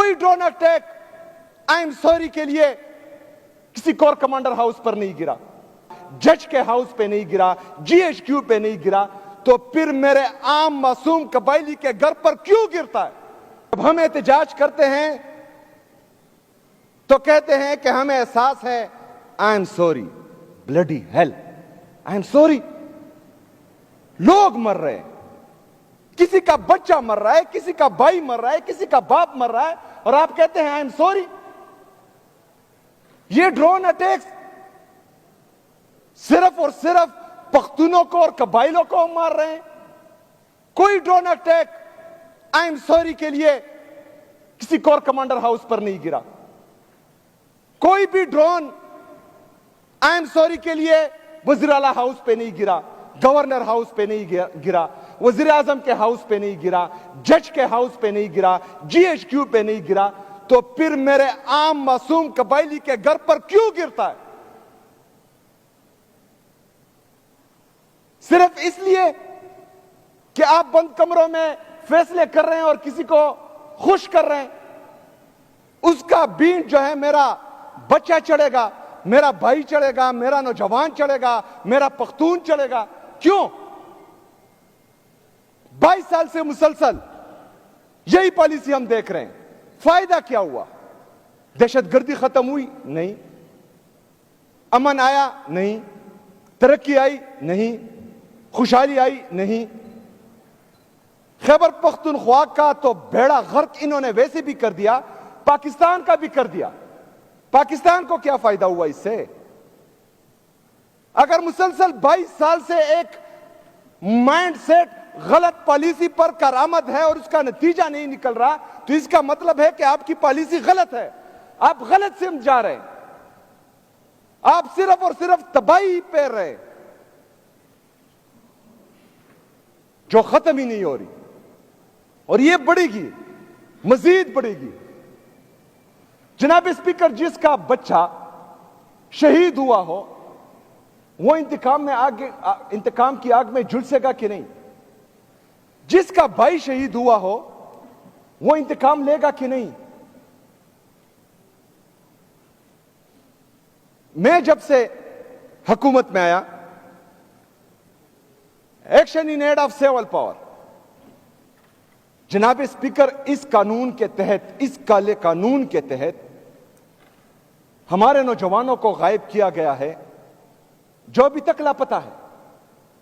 کوئی drone attack I'm sorry کے لیے کسی کور کمانڈر ہاؤس پر نہیں گرا, جج کے ہاؤس پہ نہیں گرا, جی ایچ کیو پہ نہیں گرا, تو پھر میرے عام معصوم قبائلی کے گھر پر کیوں گرتا ہے؟ جب ہم احتجاج کرتے ہیں تو کہتے ہیں کہ ہمیں احساس ہے, I'm sorry, bloody hell, I'm sorry. لوگ مر رہے ہیں, کسی کا بچہ مر رہا ہے, کسی کا بھائی مر رہا ہے, کسی کا باپ مر رہا ہے, اور آپ کہتے ہیں آئی ایم سوری. یہ ڈرون اٹیکس صرف اور صرف پختونوں کو اور قبائلوں کو مار رہے ہیں. کوئی drone attack I'm sorry کے لیے کسی کور کمانڈر ہاؤس پر نہیں گرا. کوئی بھی ڈرون آئی ایم سوری کے لیے وزیر اعلیٰ ہاؤس پہ نہیں گرا, گورنر ہاؤس پہ نہیں گرا, وزیر اعظم کے ہاؤس پہ نہیں گرا, جج کے ہاؤس پہ نہیں گرا, جی ایچ کیو پہ نہیں گرا, تو پھر میرے عام معصوم قبائلی کے گھر پر کیوں گرتا ہے؟ صرف اس لیے کہ آپ بند کمروں میں فیصلے کر رہے ہیں اور کسی کو خوش کر رہے ہیں. اس کا بینٹ جو ہے میرا بچہ چڑھے گا, میرا بھائی چڑھے گا, میرا نوجوان چڑھے گا, میرا پختون چڑھے گا. کیوں؟ 22 سال سے مسلسل یہی پالیسی ہم دیکھ رہے ہیں. فائدہ کیا ہوا؟ دہشت گردی ختم ہوئی؟ نہیں. امن آیا؟ نہیں. ترقی آئی؟ نہیں. خوشحالی آئی؟ نہیں. خیبر پختونخوا کا تو بیڑا غرق انہوں نے ویسے بھی کر دیا, پاکستان کا بھی کر دیا. پاکستان کو کیا فائدہ ہوا اس سے؟ اگر مسلسل 22 سال سے ایک مائنڈ سیٹ غلط پالیسی پر کارآمد ہے اور اس کا نتیجہ نہیں نکل رہا, تو اس کا مطلب ہے کہ آپ کی پالیسی غلط ہے, آپ غلط سمت جا رہے ہیں, آپ صرف اور صرف تباہی پہ رہے جو ختم ہی نہیں ہو رہی, اور یہ بڑھے گی, مزید بڑھے گی. جناب اسپیکر, جس کا بچہ شہید ہوا ہو وہ انتقام کی آگ میں جھلسے گا کہ نہیں؟ جس کا بھائی شہید ہوا ہو وہ انتقام لے گا کہ نہیں؟ میں جب سے حکومت میں آیا, action in aid of civil power, جناب اسپیکر, اس قانون کے تحت, اس کالے قانون کے تحت ہمارے نوجوانوں کو غائب کیا گیا ہے جو ابھی تک لاپتہ ہے.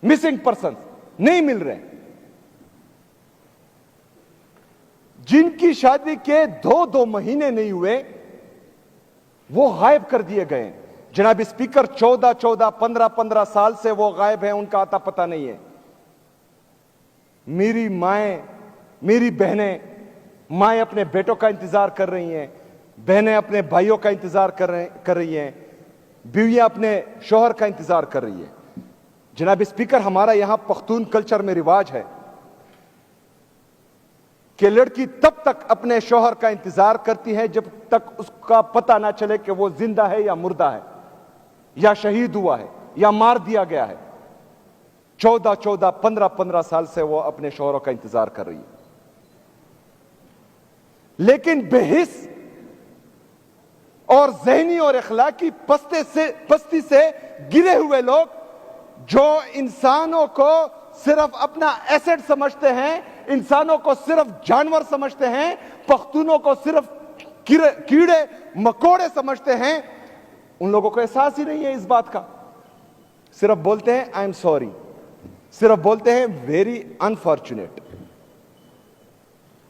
مسنگ پرسنز نہیں مل رہے, جن کی شادی کے 2 مہینے نہیں ہوئے وہ غائب کر دیے گئے. جناب اسپیکر, 14 15 سال سے وہ غائب ہیں, ان کا آتا پتہ نہیں ہے. میری مائیں, میری بہنیں, مائیں اپنے بیٹوں کا انتظار کر رہی ہیں, بہنیں اپنے بھائیوں کا انتظار کر رہی ہیں, بیویاں اپنے شوہر کا انتظار کر رہی ہیں. جناب اسپیکر, ہمارا یہاں پختون کلچر میں رواج ہے کہ لڑکی تب تک اپنے شوہر کا انتظار کرتی ہے جب تک اس کا پتہ نہ چلے کہ وہ زندہ ہے یا مردہ ہے, یا شہید ہوا ہے, یا مار دیا گیا ہے. 14 15 سال سے وہ اپنے شوہروں کا انتظار کر رہی ہے. لیکن بے حس اور ذہنی اور اخلاقی پستی سے گرے ہوئے لوگ جو انسانوں کو صرف اپنا ایسٹ سمجھتے ہیں, انسانوں کو صرف جانور سمجھتے ہیں, پختونوں کو صرف کیڑے مکوڑے سمجھتے ہیں, ان لوگوں کو احساس ہی نہیں ہے اس بات کا. صرف بولتے ہیں آئی ایم سوری, صرف بولتے ہیں ویری انفارچونیٹ.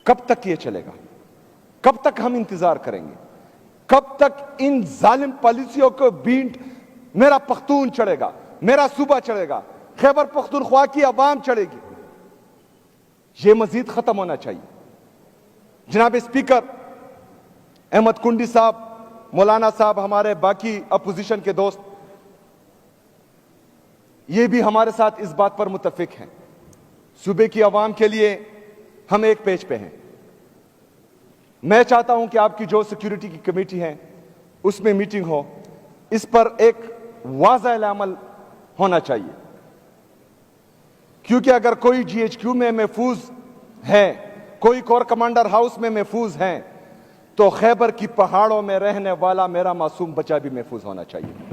کب تک یہ چلے گا؟ کب تک ہم انتظار کریں گے؟ کب تک ان ظالم پالیسیوں کو بینٹ میرا پختون چڑھے گا, میرا صوبہ چڑھے گا, خیبر پختونخوا کی عوام چڑھے گی؟ یہ مزید ختم ہونا چاہیے. جناب اسپیکر, احمد کنڈی صاحب, مولانا صاحب, ہمارے باقی اپوزیشن کے دوست, یہ بھی ہمارے ساتھ اس بات پر متفق ہیں. صوبے کی عوام کے لیے ہم ایک پیج پہ ہیں. میں چاہتا ہوں کہ آپ کی جو سیکیورٹی کی کمیٹی ہے اس میں میٹنگ ہو, اس پر ایک واضح عمل ہونا چاہیے, کیونکہ اگر کوئی جی ایچ کیو میں محفوظ ہے, کوئی کور کمانڈر ہاؤس میں محفوظ ہیں, تو خیبر کی پہاڑوں میں رہنے والا میرا معصوم بچہ بھی محفوظ ہونا چاہیے.